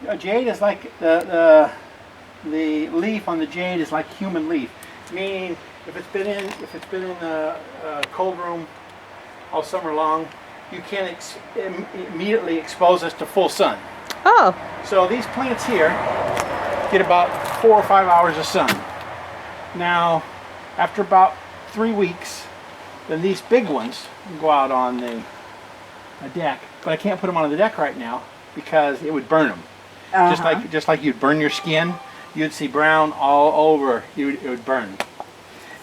A jade is like the leaf on the jade is like human leaf, meaning if it's been in a cold room all summer long, you can't immediately expose us to full sun. Oh. So these plants here get about 4 or 5 hours of sun. Now, after about 3 weeks, then these big ones go out on the deck. But I can't put them on the deck right now because it would burn them. Just like you'd burn your skin, you'd see brown all over. It would burn.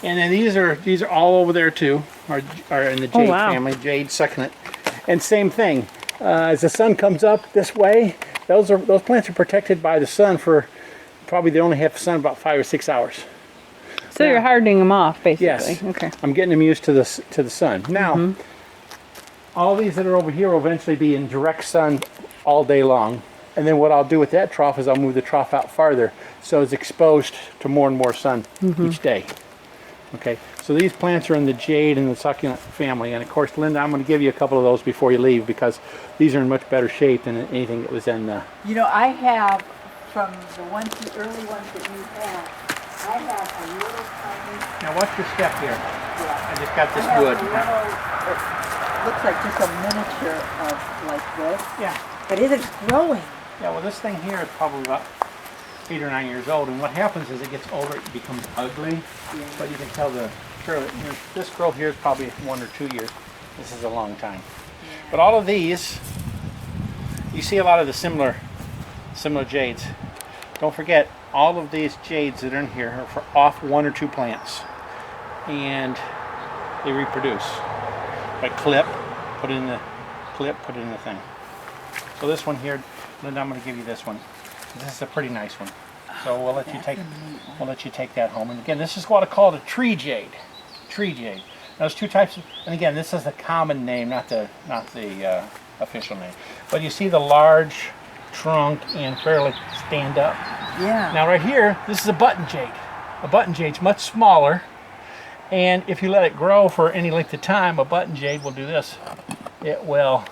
And then these are all over there too, are in the jade family, jade succulent. And same thing, as the sun comes up this way, those plants are protected by the sun for probably they only have sun about 5 or 6 hours. So you're hardening them off, basically. Yes. Okay. I'm getting them used to the sun. Now, all these that are over here will eventually be in direct sun all day long. And then what I'll do with that trough is I'll move the trough out farther so it's exposed to more and more sun each day. Okay, so these plants are in the jade and the succulent family. And of course, Linda, I'm going to give you a couple of those before you leave because these are in much better shape than anything that was in the... You know, I have, from the early ones that you have, I have a little tiny... Now watch your step here. Yeah. I just got this I have wood. a little, it looks like just a miniature of like this. Yeah. But it is growing. Yeah, well this thing here is probably about 8 or 9 years old, and what happens is it gets older, it becomes ugly, but you can tell this growth here is probably 1 or 2 years. This is a long time. But all of these, you see a lot of the similar jades. Don't forget, all of these jades that are in here are for off 1 or 2 plants, and they reproduce. By clip, put it in the thing. So this one here, Linda, I'm going to give you this one. This is a pretty nice one. So we'll let you take that home. And again, this is what I call a tree jade. Tree jade. Now, there's 2 types of, and again, this is the common name, not the official name. But you see the large trunk and fairly stand up. Yeah. Now right here, this is a button jade. A button jade's much smaller, and if you let it grow for any length of time, a button jade will do this. It will.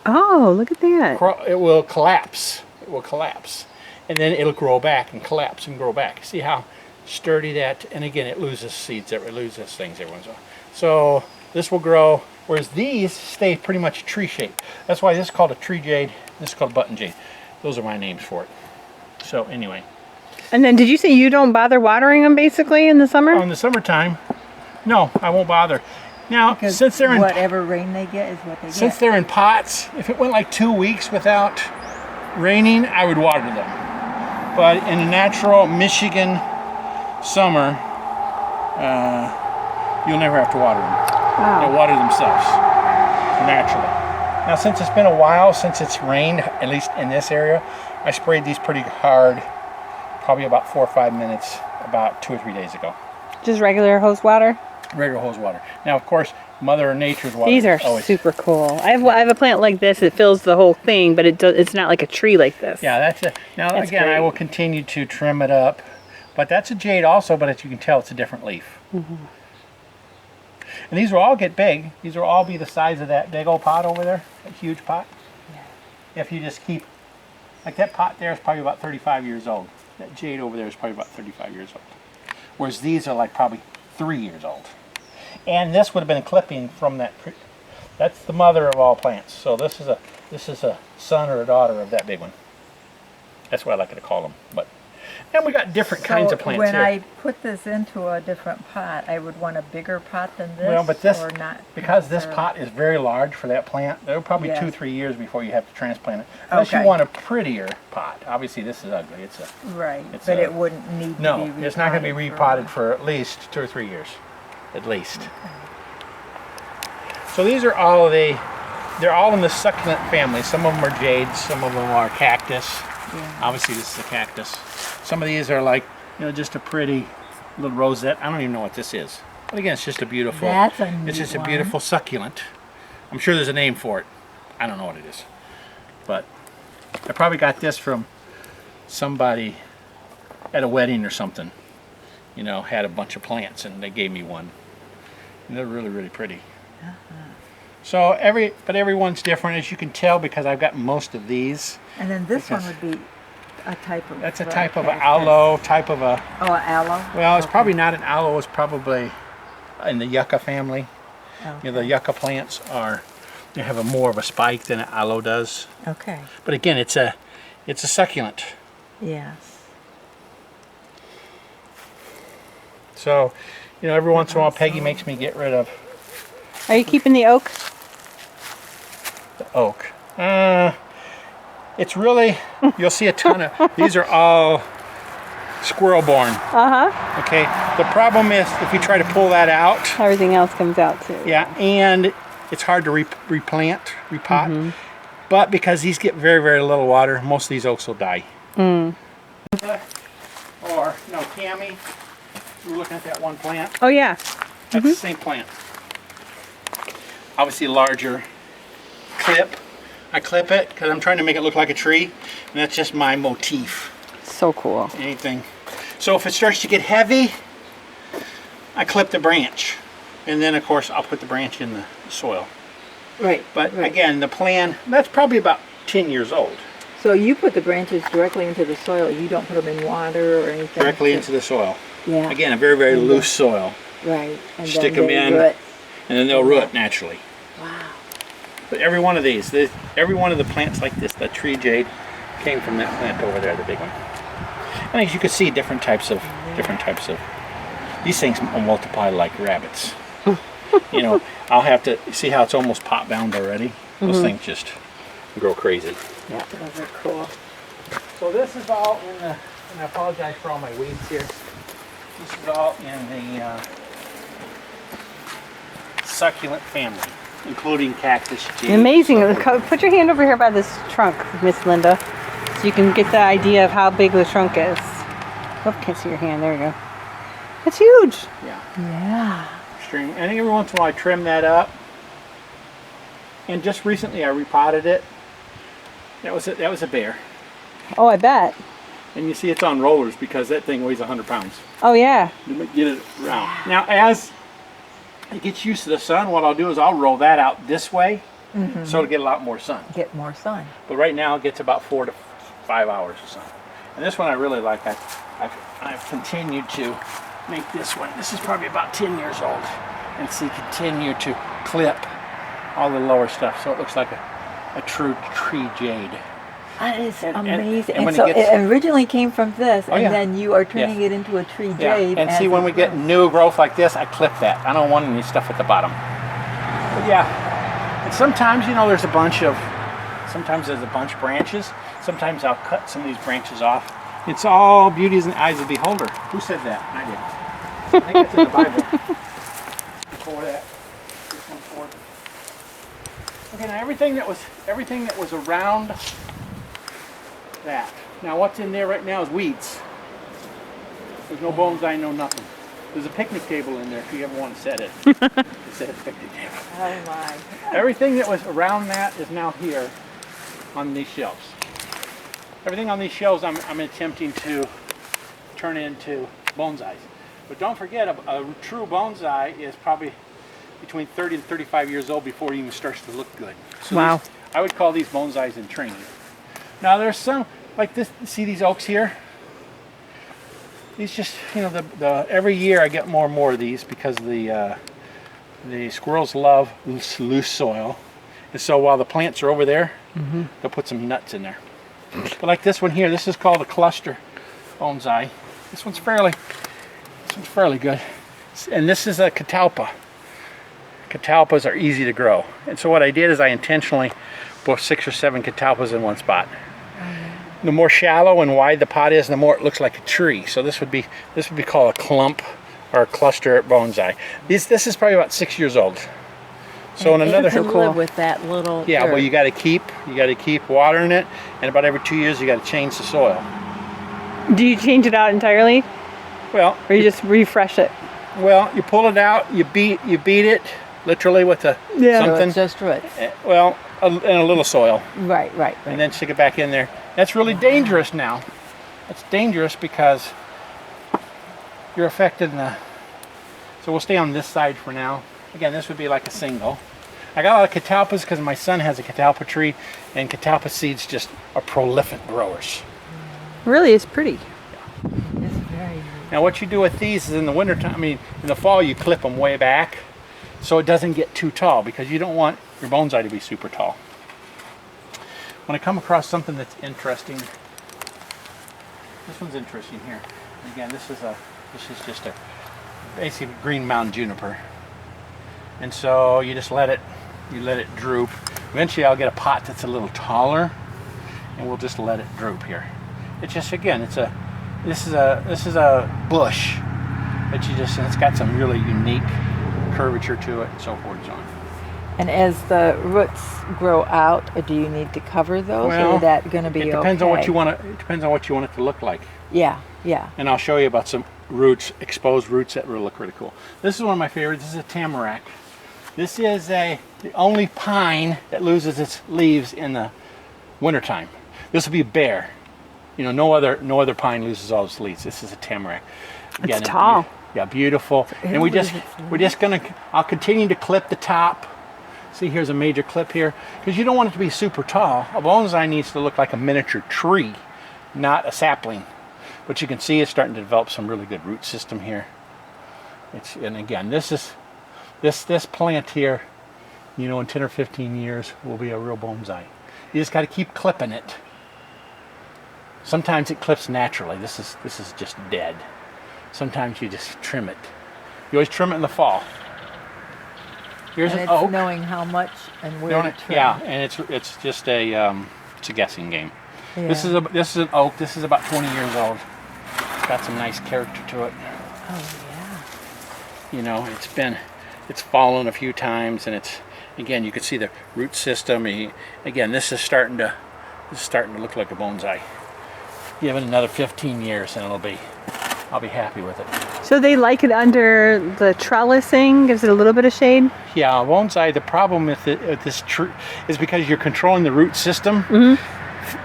Oh, look at that. It will collapse. It will collapse. And then it'll grow back and collapse and grow back. See how sturdy that, and again, it loses seeds, it loses things every once in a while. So this will grow, whereas these stay pretty much tree shaped. That's why this is called a tree jade, this is called button jade. Those are my names for it. So anyway. And then did you say you don't bother watering them basically in the summer? Oh, in the summertime, no, I won't bother. Now, Because since they're in whatever rain they get is what they get. Since they're in pots, if it went like 2 weeks without raining, I would water them. But in a natural Michigan summer, you'll never have to water them. Wow. They'll water themselves naturally. Now, since it's been a while since it's rained, at least in this area, I sprayed these pretty hard, probably about 4 or 5 minutes, about 2 or 3 days ago. Just regular hose water? Regular hose water. Now, of course, Mother Nature's water. These are super cool. I have a plant like this that fills the whole thing, but it's not like a tree like this. Yeah, that's it. Now, That's again, great. I will continue to trim it up, but that's a jade also, but as you can tell, it's a different leaf. And these will all get big. These will all be the size of that big old pot over there, that huge pot. Yeah. If you just keep, like that pot there is probably about 35 years old. That jade over there is probably about 35 years old. Whereas these are like probably 3 years old. And this would have been a clipping from that. That's the mother of all plants. So this is a son or a daughter of that big one. That's what I like to call them. But then we got different kinds of plants when here. I put this into a different pot, I would want a bigger pot than this. Well, but this, or not because this pot is very large for that plant, it'll probably Yes. 2 or 3 years before you have to transplant it. Unless you Okay. want a prettier pot. Obviously, this is ugly. It's a right, it's but a- it wouldn't need to be no. repotted. It's not going to be repotted for at least 2 or 3 years, at least. So these are they're all in the succulent family. Some of them are jades, some of them are cactus. Yeah. Obviously, this is a cactus. Some of these are like, just a pretty little rosette. I don't even know what this is. But again, it's just a beautiful. That's a It's neat just a one. beautiful succulent. I'm sure there's a name for it. I don't know what it is, but I probably got this from somebody at a wedding or something. Had a bunch of plants and they gave me one. And they're really, really pretty. So everyone's different, as you can tell, because I've got most of these. And then this one would be a type of? That's a type of an aloe, type of a, Oh, aloe? well, it's probably not an aloe, it's probably in the yucca family. You know, the yucca plants are, they have a more of a spike than an aloe does. Okay, But again, it's a succulent. yes. So, you know, every once in a while Peggy makes me get rid of Are you keeping the oak? the oak. It's really, you'll see a ton of, these are all squirrel born. Uh-huh. Okay, the problem is if you try to pull that out, Everything else comes out too. yeah, and it's hard to repot. But because these get very, very little water, most of these oaks will die. Or, no, Tammy, we were looking at that one plant. Oh yeah. That's the same plant. Obviously larger. Clip. I clip it because I'm trying to make it look like a tree, and that's just my motif. So cool. Anything. So if it starts to get heavy, I clip the branch, and then of course I'll put the branch in the soil. Right. But again, the plan, that's probably about 10 years old. So you put the branches directly into the soil. You don't put them in water or anything? Directly into the soil. Yeah. Again, a very, very loose soil. Right. And Stick then them they in, root. and then they'll root naturally. Wow. But every one of these, every one of the plants like this, that tree jade, came from that plant over there, the big one. And as you can see, different types of, these things multiply like rabbits. You know, I'll have to see how it's almost pot bound already. Those things just grow crazy. Yeah, those are cool. So this is all in the, and I apologize for all my weeds here. This is all in the succulent family, including cactus jade. Amazing. Put your hand over here by this trunk, Miss Linda, so you can get the idea of how big the trunk is. Oh, can't see your hand. There we go. It's huge. Yeah. Yeah. String. And every once in a while I trim that up. And just recently I repotted it. That was a bear. Oh, I bet. And you see it's on rollers because that thing weighs 100 pounds. Oh yeah. To get it around. Now as it gets used to the sun, what I'll do is I'll roll that out this way so it'll get a lot more sun. Get more sun. But right now it gets about 4 to 5 hours of sun. And this one I really like. I've continued to make this one. This is probably about 10 years old. And see, continue to clip all the lower stuff so it looks like a true tree jade. That is And amazing. when And it so gets- it originally came from this, Oh, and yeah. then you are turning Yes. it into a tree Yeah, jade. and as see when it we get grows. new growth like this, I clip that. I don't want any stuff at the bottom. But yeah, and sometimes, you know, there's a bunch of branches. Sometimes I'll cut some of these branches off. It's all beauty is in the eyes of the beholder. Who said that? I did. I think it's in the Bible. Before that, this one's forward. Okay, now everything that was around that. Now what's in there right now is weeds. There's no bonsai, no nothing. There's a picnic table in there if you ever want to set it. Set a picnic table. Oh my. Everything that was around that is now here on these shelves. Everything on these shelves I'm attempting to turn into bonsais. But don't forget, a true bonsai is probably between 30 and 35 years old before it even starts to look good. So Wow. these, I would call these bonsais in training. Now there's some, like this, see these oaks here? These just, you know, every year I get more and more of these because the squirrels love loose soil. And so while the plants are over there, they'll put some nuts in there. But like this one here, this is called a cluster bonsai. This one's fairly good. And this is a catalpa. Catalpas are easy to grow. And so what I did is I intentionally put 6 or 7 catalpas in one spot. The more shallow and wide the pot is, the more it looks like a tree. So this would be called a clump or a cluster bonsai. This is probably about 6 years old. So in another, It can live with that little. yeah, well dirt. you got to keep watering it, and about every 2 years you got to change the soil. Do you change it out entirely, Well, or you just refresh it? well, you pull it out, you beat it literally with a Yeah. So something. it's just roots. Well, and a little soil, Right. and then stick it back in there. That's really dangerous now. It's dangerous because you're affected in the. So we'll stay on this side for now. Again, this would be like a single. I got a lot of catalpas because my son has a catalpa tree, and catalpa seeds just are prolific growers. Really is pretty. It's very nice. Now what you do with these is in the wintertime, I mean, in the fall you clip them way back so it doesn't get too tall because you don't want your bonsai to be super tall. When I come across something that's interesting, this one's interesting here. Again, this is just a basic green mountain juniper. And so you just let it droop. Eventually I'll get a pot that's a little taller and we'll just let it droop here. It's just, again, this is a bush that it's got some really unique curvature to it and so forth and so on. And as the roots grow out, do you need to cover those, Well, or is that going to be okay? It depends on what you want it depends on what you want it to look like. Yeah, yeah. And I'll show you about some roots, exposed roots that will look really cool. This is one of my favorites. This is a tamarack. This is the only pine that loses its leaves in the wintertime. This will be bare. You know, no other pine loses all its leaves. This is a tamarack. It's tall. Yeah, beautiful. And I'll continue to clip the top. See, here's a major clip here. Because you don't want it to be super tall. A bonsai needs to look like a miniature tree, not a sapling. But you can see it's starting to develop some really good root system here. And again, this plant here, you know, in 10 or 15 years will be a real bonsai. You just got to keep clipping it. Sometimes it clips naturally. This is just dead. Sometimes you just trim it. You always trim it in the fall. Here's And an it's oak. knowing how much and where to trim. Yeah, and it's just it's a guessing game. Yeah. This is an oak. This is about 20 years old. It's got some nice character to it. Oh, yeah. You know, it's fallen a few times, and again, you can see the root system. Again, this is starting to look like a bonsai. Give it another 15 years, and I'll be happy with it. So they like it under the trellising, gives it a little bit of shade. Yeah, bonsai. The problem with this tree is because you're controlling the root system.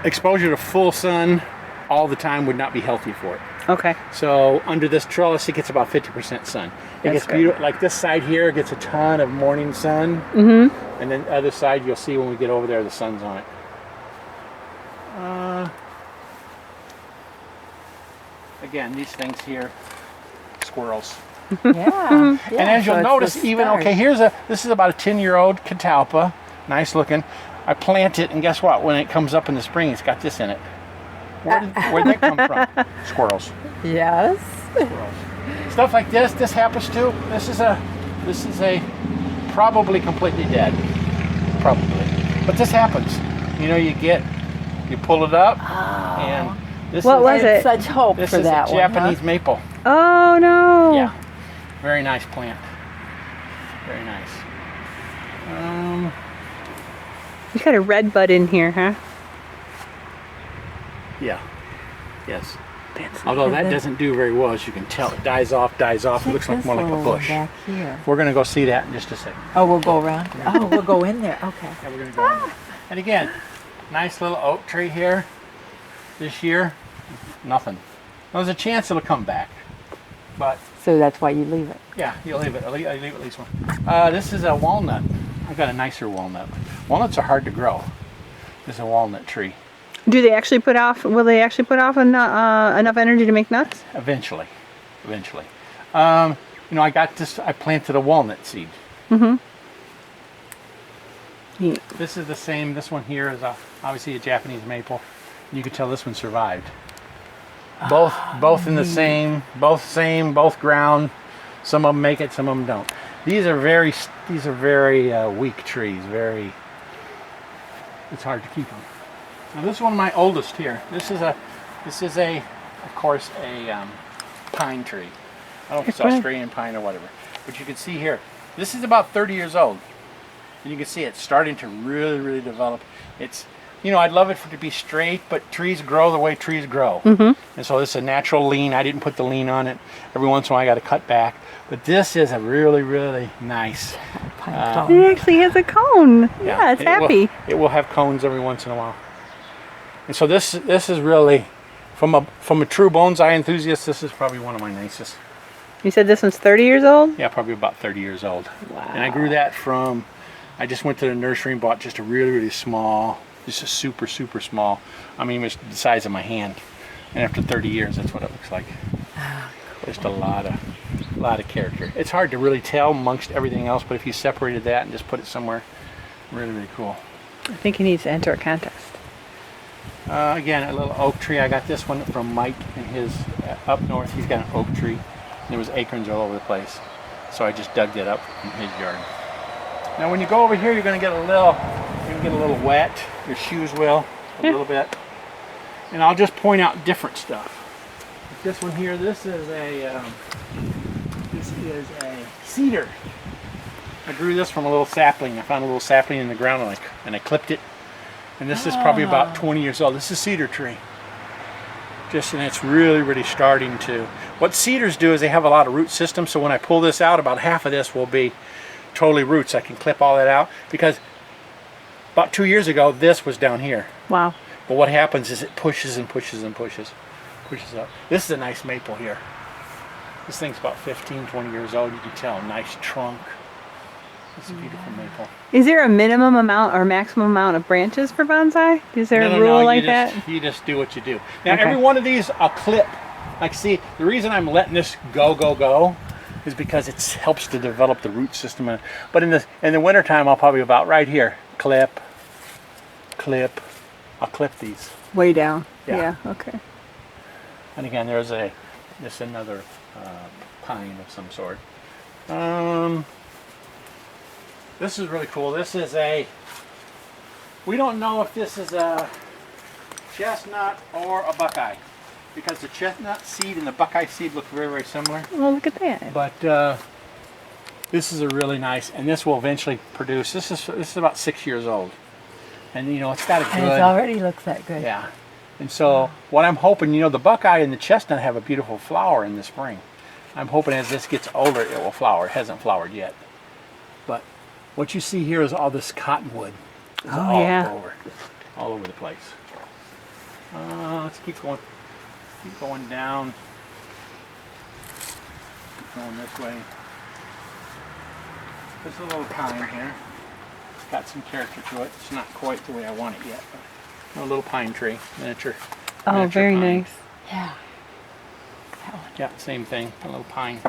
Exposure to full sun all the time would not be healthy for it. Okay. So under this trellis, it gets about 50% sun. It gets beautiful. Like this side here gets a ton of morning sun, and then the other side you'll see when we get over there, the sun's on it. Again, these things here, squirrels. Yeah. And as so you'll it's notice, the even start. this is about a 10-year-old catalpa, nice looking. I plant it, and guess what? When it comes up in the spring, it's got this in it. Where'd that come from? Squirrels. Yes. Squirrels. Stuff like this happens too. This is a probably completely dead. Probably. But this happens. You know, you pull it up, and this What is was it? Such hope this for is that a one. Japanese Huh? maple. Oh no. Yeah. Very nice plant. Very nice. You got a red bud in here, huh? Yeah. Yes. Although that doesn't do very well, as you can tell. It dies off. It looks like This more like a little one bush. back here. We're going to go see that in just a second. Oh, we'll go around. Oh, we'll go in there. Okay. Yeah, we're going to go in there. And again, nice little oak tree here. This year, nothing. There's a chance it'll come back. But, So that's why you leave it. yeah, you'll leave it. I leave at least one. This is a walnut. I've got a nicer walnut. Walnuts are hard to grow. This is a walnut tree. Will they actually put off enough energy to make nuts? Eventually. You know, I planted a walnut seed. Neat. This is the same. This one here is obviously a Japanese maple. You can tell this one survived. Both in the same, both ground. Some of them make it, some of them don't. These are very weak trees. It's hard to keep them. Now this is one of my oldest here. This is of course a pine tree. I don't know if it's Australian pine or whatever. But you can see here, this is about 30 years old. And you can see it's starting to really develop. It's, you know, I'd love it for it to be straight, but trees grow the way trees grow. And so this is a natural lean. I didn't put the lean on it. Every once in a while I got to cut back. But this is a really nice. Pine cone. It actually has a cone. Yeah, it's happy. It will have cones every once in a while. And so this is really, from a true bonsai enthusiast, this is probably one of my nicest. You said this one's 30 years old? Yeah, probably about 30 years old. Wow. And I grew that I just went to the nursery and bought just a really small, just a super small. I mean, it was the size of my hand. And after 30 years, that's what it looks like. Just a lot of character. It's hard to really tell amongst everything else, but if you separated that and just put it somewhere, really, really cool. I think he needs to enter a contest. Again, a little oak tree. I got this one from Mike in his up north. He's got an oak tree. And there was acorns all over the place, so I just dug that up in his yard. Now, when you go over here, you're going to get a little wet. Your shoes will a little bit. And I'll just point out different stuff. Like this one here. This is a cedar. I grew this from a little sapling. I found a little sapling in the ground and I clipped it. And this is probably about 20 years old. This is a cedar tree. And it's really, really starting to. What cedars do is they have a lot of root systems. So when I pull this out, about half of this will be totally roots. I can clip all that out because about 2 years ago, this was down here. Wow. But what happens is it pushes and pushes and pushes up. This is a nice maple here. This thing's about 15, 20 years old. You can tell, nice trunk. It's a beautiful maple. Is there a minimum amount or maximum amount of branches for bonsai? Is there a rule like that? You just do what you do. Now, Okay. every one of these, I'll clip. Like, see, the reason I'm letting this go is because it helps to develop the root system. But in the wintertime, I'll probably about right here, clip. I'll clip these. Way down. Yeah. Yeah, okay. And again, there's another pine of some sort. This is really cool. This is we don't know if this is a chestnut or a buckeye, because the chestnut seed and the buckeye seed look very, very similar. Well, look at that. But this is a really nice, and this will eventually produce. This is about 6 years old, and it's got a good. And it already looks that good. Yeah. And so what I'm hoping, the buckeye and the chestnut have a beautiful flower in the spring. I'm hoping as this gets older, it will flower. It hasn't flowered yet. But what you see here is all this cottonwood. It's all over the place. Let's keep going. Keep going down. Keep going this way. There's a little pine here. It's got some character to it. It's not quite the way I want it yet. But a little pine tree, miniature. Oh, miniature very pine. nice. Yeah. Yeah, same thing. A little pine.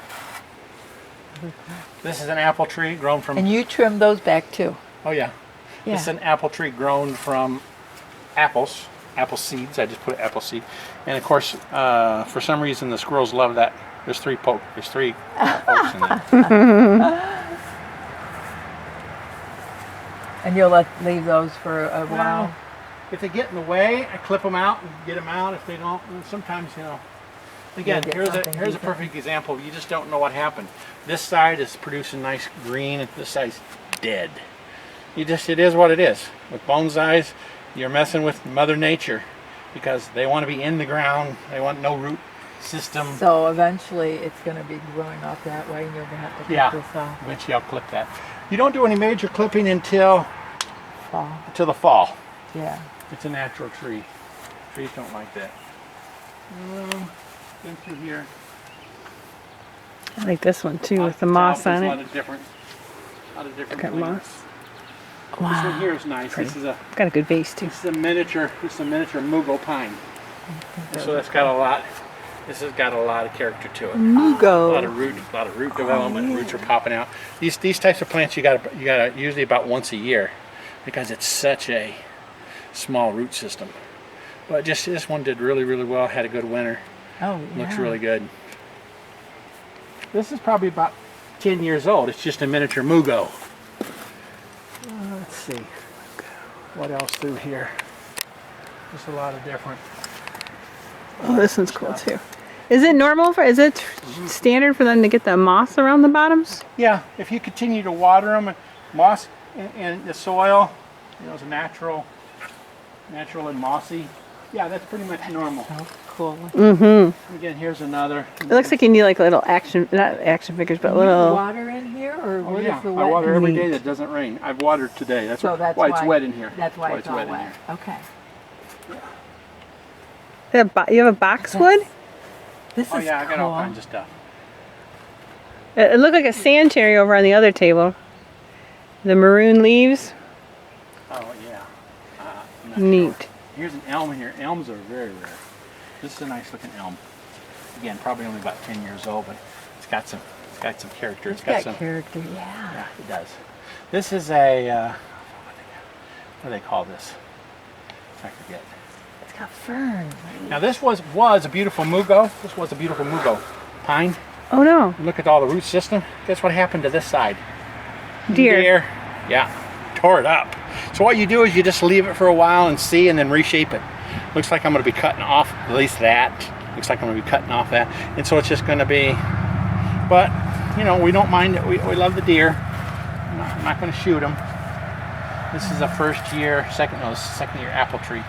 This is an apple tree grown from. And you trim those back too. Oh yeah. This is an apple tree grown from apples, apple seeds. I just put apple seed, and of course, for some reason, the squirrels love that. There's three oaks in there. And you'll leave those for a while. If they get in the way, I clip them out and get them out. If they don't, sometimes Again, here's a perfect example. You just don't know what happened. This side is producing nice green, and this side's dead. It is what it is. With bonsais, you're messing with Mother Nature because they want to be in the ground. They want no root system. So eventually it's going to be growing off that way and you're going to have to cut this off. Eventually I'll clip that. You don't do any major clipping until the fall. Yeah. It's a natural tree. Trees don't like that. Been through here. I like this one too with the moss on A it. lot of different Got plants. moss. This one Wow. here is nice. Pretty. This is a Got a good base too. miniature mugo pine. And so that's got a lot. This has got a lot of character to it. Mugo. A lot of root development. Roots are popping out. These types of plants you got usually about once a year, because it's such a small root system. But just this one did really, really well. Had a good winter. Oh, yeah. Looks really good. This is probably about 10 years old. It's just a miniature mugo. Let's see. What else through here? Just a lot of different. Oh, this one's cool too. Is it standard for them to get the moss around the bottoms? Yeah, if you continue to water them, moss in the soil, it's natural and mossy. Yeah, that's pretty much normal. Oh, cool. Mm-hmm. Again, here's another. It looks like you need like little not action figures, but You little. water in here, or Oh what yeah, is the I wet? water every day Neat. that doesn't rain. I've watered today. That's So why that's it's wet in here. That's why it's all wet in wet. here. Okay. You have a boxwood? This Oh is yeah, I got cool. all kinds of stuff. It looked like a sand cherry over on the other table. The maroon leaves. Oh yeah. I'm not Neat. sure. Here's an elm here. Elms are very rare. This is a nice looking elm. Again, probably only about 10 years old, but it's got some character. It's got some character, yeah. Yeah, it does. This is a what do they call this? I forget. It's got fern. Now this was a beautiful mugo. This was a beautiful mugo pine. Oh no. Look at all the root system. Guess what happened to this side? Deer. Yeah, tore it up. So what you do is you just leave it for a while and see, and then reshape it. Looks like I'm going to be cutting off at least that. Looks like I'm going to be cutting off that. And so it's just going to be, but you know, we don't mind it. We love the deer. I'm not going to shoot them. This is a second year apple tree.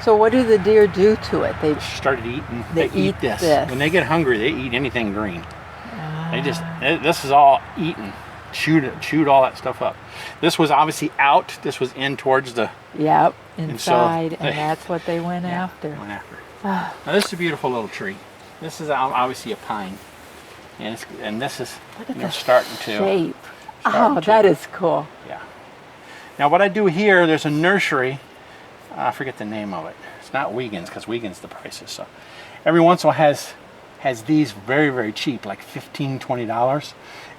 So what do the deer do to it? They Started eating. They eat eat this. this. When they get hungry, they eat anything green. This is all eaten. Chewed all that stuff up. This was obviously out. This was in towards the Yep, so inside, and they- that's what they went after. went after. Now this is a beautiful little tree. This is obviously a pine, and this is Look at you know, the starting to. shape. starting Oh, to- that is cool. Yeah. Now what I do here, there's a nursery. I forget the name of it. It's not Wiegand's because Wiegand's the prices. So every once in a while has these very, very cheap, like $15, $20.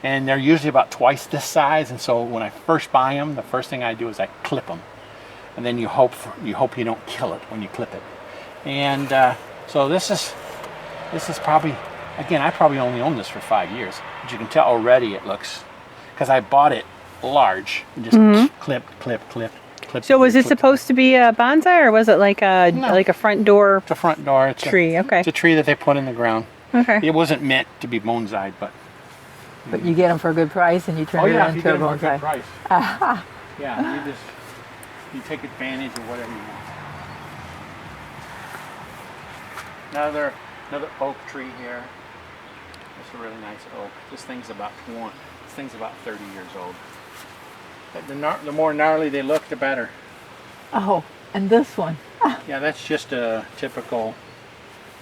And they're usually about twice this size. And so when I first buy them, the first thing I do is I clip them. And then you hope you don't kill it when you clip it. And so this is probably, again, I probably only owned this for 5 years. But you can tell already it looks, because I bought it large and just clipped. So was it supposed to be a bonsai, or was it like a No. like a front door It's a front door. It's tree? Okay. It's a tree that they put in the ground. Okay. It wasn't meant to be bonsai'd, but But you get them for a good price, and you turn it if you into get a them for a good bonsai. price. Yeah, you take advantage of whatever you want. Another oak tree here. It's a really nice oak. This thing's about 30 years old. The more gnarly they look, the better. Oh, and this one. Yeah, that's just a typical.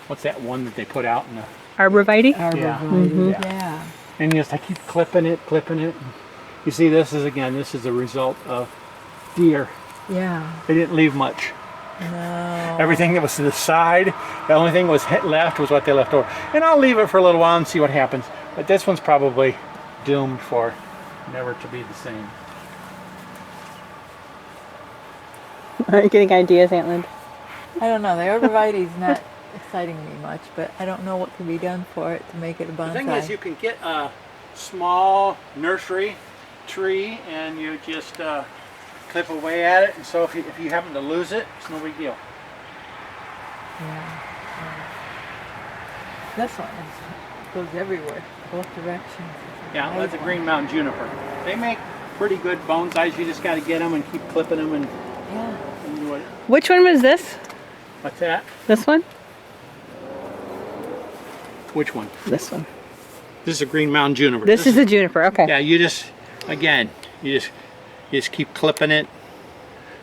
What's that one that they put out in the? Arborvitae? Arborvitae. Yeah. Yeah. And just I keep clipping it. You see, this is a result of deer. Yeah. They didn't leave much. No. Everything that was to the side, the only thing that was left was what they left over. And I'll leave it for a little while and see what happens. But this one's probably doomed for never to be the same. Are you getting ideas, Aunt Lynn? I don't know. The arborvitae's not exciting me much, but I don't know what can be done for it to make it a bonsai. The thing is, you can get a small nursery tree and you just clip away at it. And so if you happen to lose it, it's no big deal. Yeah. This one goes everywhere, both directions. Yeah, that's a Green Mountain juniper. They make pretty good bonsais. You just got to get them and keep clipping them and Yeah. do it. Which one was this? What's that? This one? Which one? This one. This is a Green Mountain juniper. This is a juniper. Okay. Yeah, you just keep clipping it,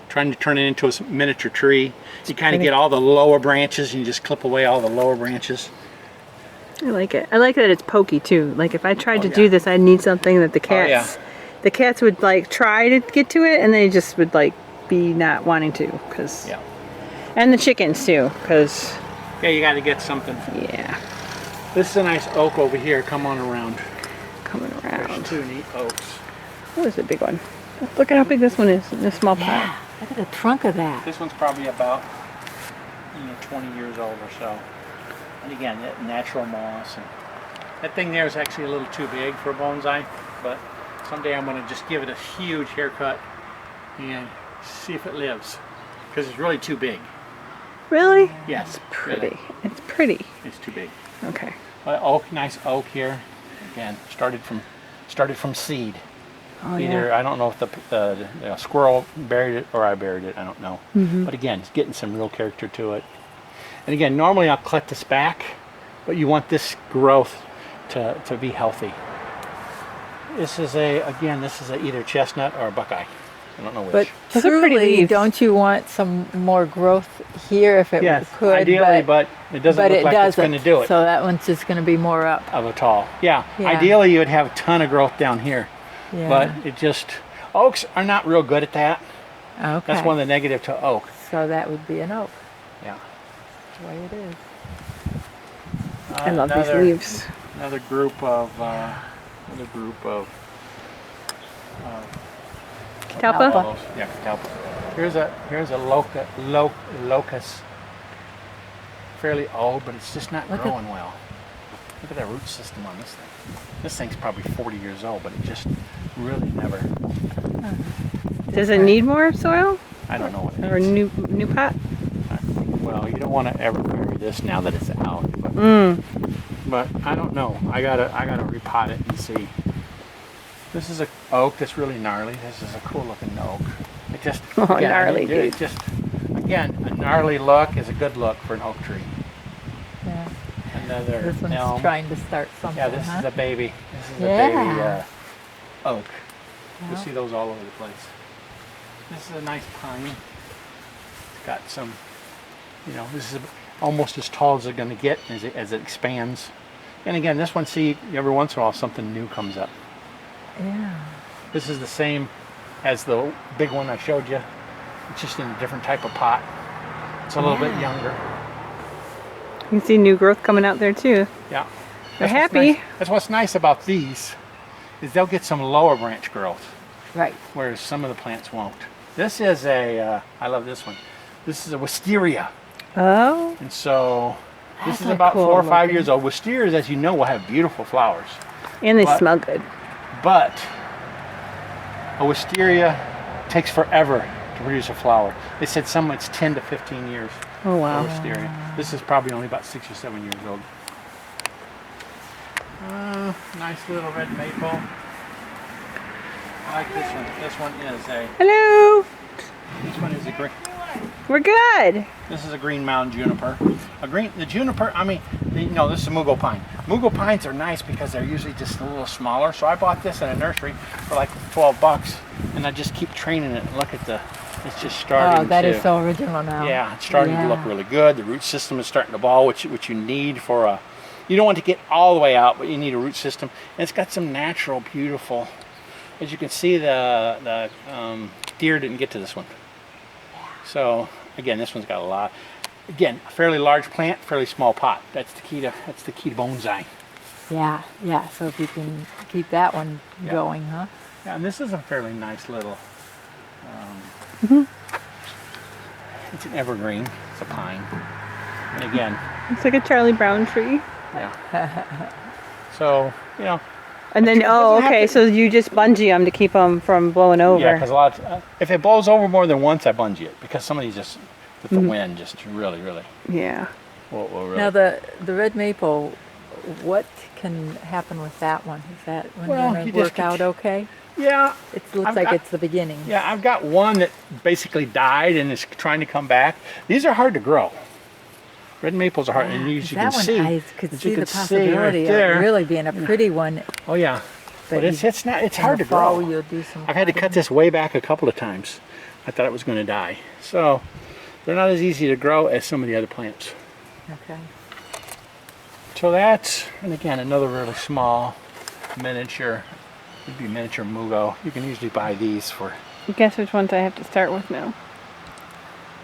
trying to turn it into a miniature tree. You kind of get all the lower branches and you just clip away all the lower branches. I like it. I like that it's pokey too. Like if I tried to yeah. do this, I'd need something that the yeah. cats would like try to get to it, and they just would like be not wanting to, because Yeah. and the chickens too, because Yeah, you got to get something. yeah, This is a nice oak over here. Come on around. coming There's around. two neat oaks. Oh, this is a big one. Look at how big this one is in a small pot. Yeah. Look at the trunk of that. This one's probably about 20 years old or so. And again, that natural moss. And that thing there is actually a little too big for a bonsai, but someday I'm going to just give it a huge haircut and see if it lives, because it's really too big. Really? Yes, Pretty. really. It's pretty. It's too big. Okay. But oak, nice oak here. Again, started from seed. Oh Either yeah. I don't know if the squirrel buried it or I buried it. I don't know. But again, it's getting some real character to it. And again, normally I'll cut this back, but you want this growth to be healthy. This is either chestnut or a buckeye. I don't know which. But Those are pretty truly, leaves. don't you want some more growth here if it yes, could? ideally, but it doesn't but look it like doesn't. it's going to do it So that one's just going to be more up. of a tall. Yeah, Yeah. ideally you would have a ton of growth down here, Yeah. but oaks are not real good at that. Okay. That's one of the negative to oak. So that would be an oak. Yeah. the way it is. I love these leaves. Another group of Catalpa? yeah, catalpa. Here's a locust. Fairly old, but it's just not growing well. Look at that root system on this thing. This thing's probably 40 years old, but it just really never. Does it need more soil? I don't know what it Or is. new pot? Well, you don't want to ever bury this now that it's out. But, but I don't know. I gotta repot it and see. This is a oak that's really gnarly. This is a cool looking oak. It just again, gnarly, it dude. just again, a gnarly look is a good look for an oak tree. Yeah. Another This one's elm. trying to start something, Yeah, this huh? is a baby. This is a Yeah. baby oak. You Yeah. see those all over the place. This is a nice pine. It's got some, this is almost as tall as it's going to get as it expands. And again, this one, see, every once in a while something new comes up. Yeah. This is the same as the big one I showed you. It's just in a different type of pot. It's a little bit younger. You can see new growth coming out there too. Yeah. They're That's what's happy. nice- That's what's nice about these, is they'll get some lower branch growth, Right. whereas some of the plants won't. This is I love this one. This is a wisteria. Oh, And so this That's is a about cool 4 or 5 looking. years old. Wisterias, as you know, will have beautiful flowers. and they But- smell good. But a wisteria takes forever to produce a flower. They said some it's 10 to 15 years. Oh for wow. wisteria. This is probably only about 6 or 7 years old. Nice little red maple. I like this one. This one is Hello. this one is a green. We're good. This is a green mountain juniper. The juniper, this is a mugo pine. Mugo pines are nice because they're usually just a little smaller. So I bought this in a nursery for like $12, and I just keep training it. Look at it's just starting. Oh, that to, is so original now. Yeah, it's starting to look really good. The root system is starting to ball, which you need for a. You don't want to get all the way out, but you need a root system, and it's got some natural, beautiful. As you can see, the deer didn't get to this one. So again, this one's got a lot. Again, a fairly large plant, fairly small pot. That's the key to bonsai. Yeah, yeah. So if you can keep that one Yeah. going, huh? Yeah, and this is a fairly nice little. It's an evergreen. It's a pine. And again, It's like a Charlie Brown tree. yeah. So And then, doesn't have okay, to- so you just bungee them to keep them from blowing over. yeah, because a lot. If it blows over more than once, I bungee it because some of these just with the wind just really Yeah. will really. Now the red maple, what can happen with that one? Is that one Well, going you to just work out okay? yeah. It looks I've like got- it's the beginning. Yeah, I've got one that basically died and is trying to come back. These are hard to grow. Red maples are hard, and as you that can one, see, I could as see you the can see right possibility there. of really being a pretty one. Oh yeah, but you- it's not. It's in hard the to fall, grow. You'll do some I've had to cut cutting. this way back a couple of times. I thought it was going to die. So they're not as easy to grow as some of the other plants. Okay. So that's, and again, another really small miniature. Would be miniature mugo. You can usually buy these for. Guess which ones I have to start with now?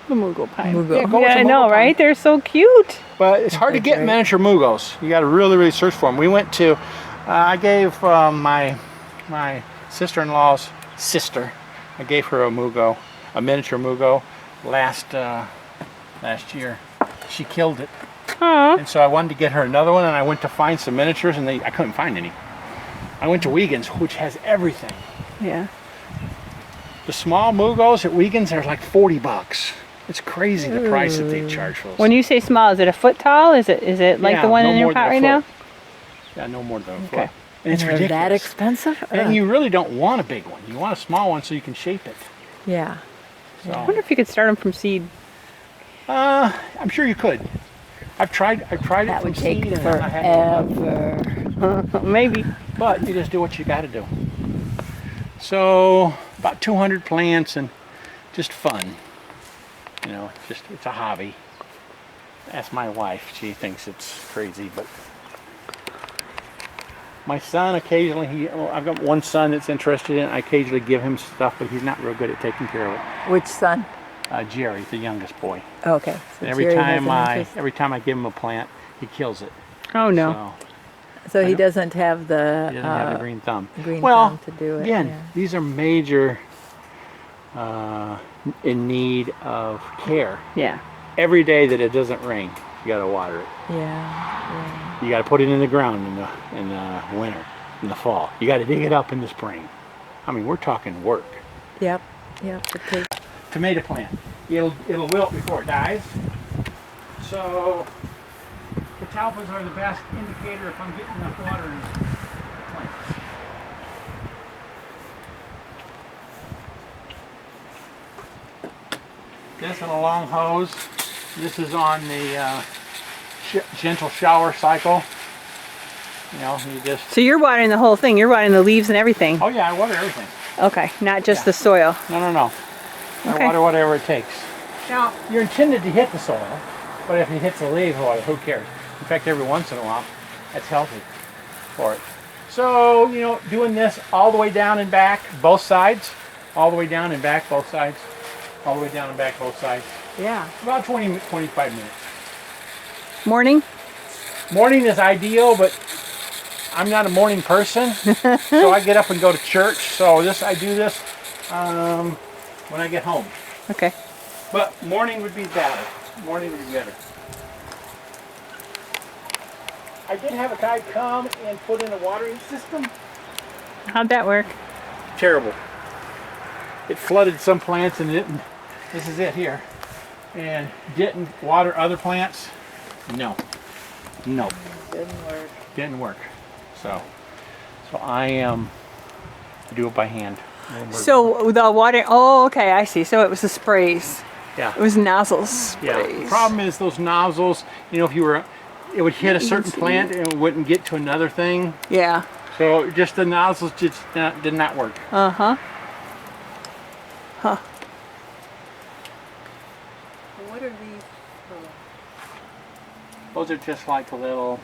The Mugo pine. Mugo. Yeah, go with Yeah, the I mugo know, pine. right? They're so cute. But it's hard to get great. miniature mugos. You got to really search for them. We went to, I gave my sister-in-law's sister, I gave her a miniature mugo last year. She killed it, Aw. and so I wanted to get her another one, and I went to find some miniatures, and I couldn't find any. I went to Wiegand's, which has everything. Yeah. The small mugos at Wiegand's are like $40. It's crazy the price that they charge for those. When you say small, is it a foot tall? Is it like Yeah, the one no in your more than pot a right now? foot. Yeah, no more than a foot. Okay. And it's They're ridiculous. that expensive? And you really don't want a big one. You want a small one so you can shape it. Yeah. So, I wonder if you could start them from seed. I'm sure you could. I've tried it That from would take seed and I had forever. Maybe. but you just do what you got to do. So about 200 plants and just fun. It's a hobby. Ask my wife. She thinks it's crazy, but my son occasionally, I've got one son that's interested in it. I occasionally give him stuff, but he's not real good at taking care of it. Which son? Jerry, the youngest boy. Okay. So And every Jerry has time an I interest. every time I give him a plant, he kills it. Oh no. So he I doesn't have So he doesn't have the green thumb. thumb to do it. Again, yeah. these are major in need of care. Yeah. Every day that it doesn't rain, you got to water it. Yeah. You got to put it in the ground in the winter, in the fall. You got to dig it up in the spring. I mean, we're talking work. Yep. Yep. It takes. Tomato plant. It'll wilt before it dies. So catalpas are the best indicator if I'm getting enough water in the plants. This on a long hose. This is on the gentle shower cycle. You know, you just. So you're watering the whole thing. You're watering the leaves and everything. Oh yeah, I water everything. Okay, not just Yeah. the soil. No. I Okay. water whatever it takes. Now, you're intended to hit the soil, but if it hits the leaves, well, who cares? In fact, every once in a while, that's healthy for it. So, you know, doing this all the way down and back, both sides, all the way down and back, both sides, all the way down and back, both sides, Yeah. about 20, 25 minutes. Morning? Morning is ideal, but I'm not a morning person, so I get up and go to church. So I do this when I get home. Okay. But morning would be better. Morning would be better. I did have a guy come and put in a watering system. How'd that work? Terrible. It flooded some plants and it didn't. This is it here. And didn't water other plants. No. Didn't work. Didn't work. So I do it by hand. So the water, oh, okay, I see. So it was the sprays. Yeah. It was nozzles Yeah. sprays. The problem is those nozzles, you know, it would hit a certain plant and it wouldn't get to another thing. Yeah. So just the nozzles just did not work. Uh-huh. Huh. What are these for? Those are just like a little,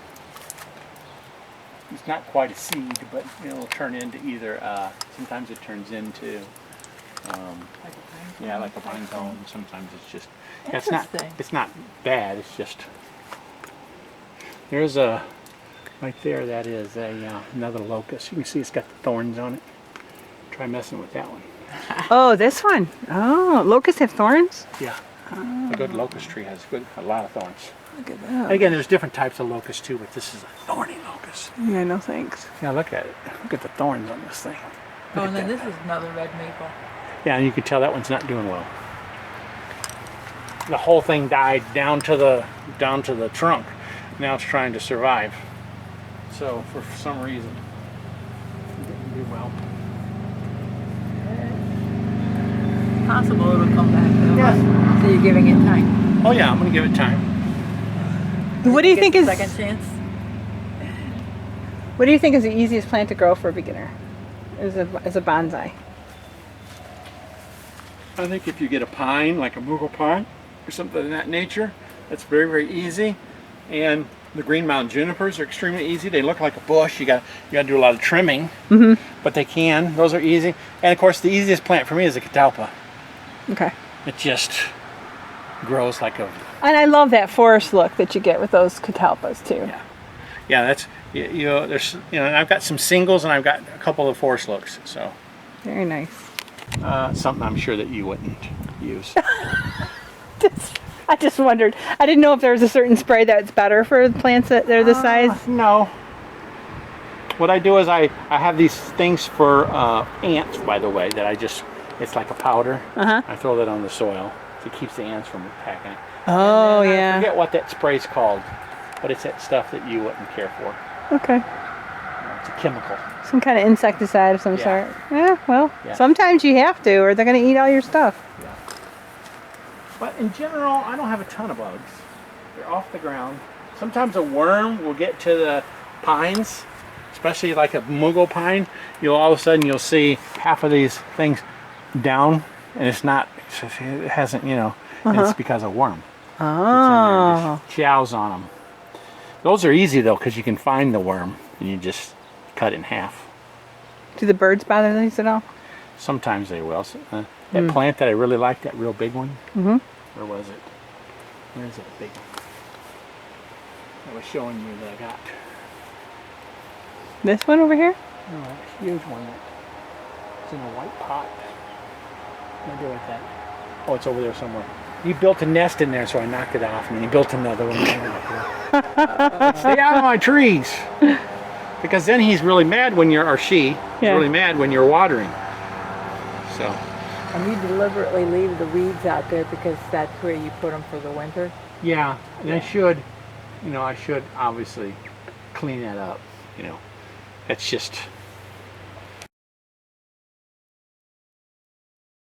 it's not quite a seed, but it'll turn into either, sometimes it turns into, Like a pine cone? yeah, like a pine cone. Sometimes it's just, it's not Interesting. bad, it's just, there's a, right there, that is another locust. You can see it's got the thorns on it. Try messing with that one. Oh, this one. Oh, locusts have thorns? Yeah. A good locust tree has a lot of thorns. Look at that. Again, there's different types of locusts too, but this is a thorny locust. Yeah, no thanks. Yeah, look at it. Look at the thorns on this thing. Oh, Look and at then that. this is another red maple. Yeah, and you can tell that one's not doing well. The whole thing died down to the trunk. Now it's trying to survive. So for some reason, it didn't do well. Possible it'll come back though. Yes. So you're giving it time. Oh yeah, I'm gonna give it time. What do you think Get is a second chance? What do you think is the easiest plant to grow for a beginner? As a bonsai. I think if you get a pine, like a mughal pine, or something of that nature, that's very, very easy. And the green mountain junipers are extremely easy. They look like a bush. You got to do a lot of trimming, but they can. Those are easy. And of course, the easiest plant for me is a catalpa. Okay. It just grows like a, And I love that forest look that you get with those catalpas too. yeah. That's there's and I've got some singles and I've got a couple of forest looks. So Very nice. something I'm sure that you wouldn't use. I just wondered. I didn't know if there was a certain spray that's better for plants that they're this size. No. What I do is I have these things for ants, by the way, that it's like a powder. I throw that on the soil. It keeps the ants from attacking it. Oh, I yeah. forget what that spray's called, but it's that stuff that you wouldn't care for. Okay. It's a chemical. Some kind of insecticide of some Yeah. sort. Yeah, well, Yeah. sometimes you have to or they're going to eat all your stuff. Yeah. But in general, I don't have a ton of bugs. They're off the ground. Sometimes a worm will get to the pines, especially like a mughal pine. All of a sudden you'll see half of these things down, and it hasn't, and it's because of worm. It's in there and Oh. just chows on them. Those are easy though, because you can find the worm and you just cut it in half. Do the birds bother these at all? Sometimes they will. That plant that I really liked, that real big one. Mm-hmm. Where was it? Where's that big one? I was showing you that I got. This one over here? No, that huge one that's in a white pot. What do I do with that? Oh, it's over there somewhere. He built a nest in there, so I knocked it off, and then he built another one. Stay out of my trees! Because then he's really mad when you're, or she, is really mad when you're watering. So. And you deliberately leave the weeds out there because that's where you put them for the winter? Yeah, and I should obviously clean that up, It's just,